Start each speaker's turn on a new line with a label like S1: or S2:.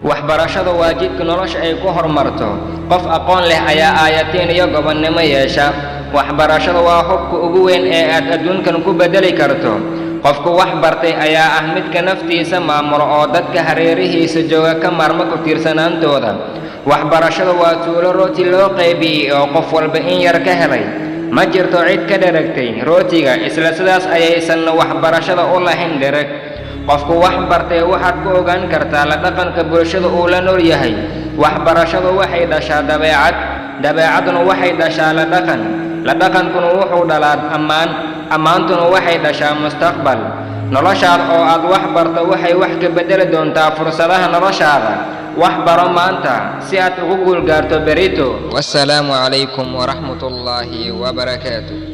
S1: waxbarashada waa jidka nolosha ay ku horumarto. qof aqoon leh ayaa aayatiin iyo gobonnimo yeesha. waxbarashada waa hubka ugu weyn ee aad adduunkan ku bedeli karto. qofku wax bartay ayaa ah midka naftiisa maamulo oo dadka hareerihiisa jooga ka maarma ku tiirsanaantooda. waxbarashada waa tuulo rooti loo qaybiyey oo qof walba in yar ka helay. ma jirto cid ka dheragtay rootiga, isla sidaas ayaysan waxbarashada u lahayn dhereg. qofku wax bartay waxaad ku ogaan kartaa la dhaqanka bulshada uu la nool yahay. waxbarashadu waxay dhashaa dabeecad, dabeecaduna waxay dhashaa la dhaqan, la dhaqankuna wuxuu dhalaa ammaan, ammaantuna waxay dhashaa mustaqbal. noloshaada oo aad wax barto waxay wax ka bedeli doontaa fursadaha noloshaada. wax baro maanta si aad ugu guul gaarto berito. wassalaamu calaykum waraxmatullaahi wabarakaatuh.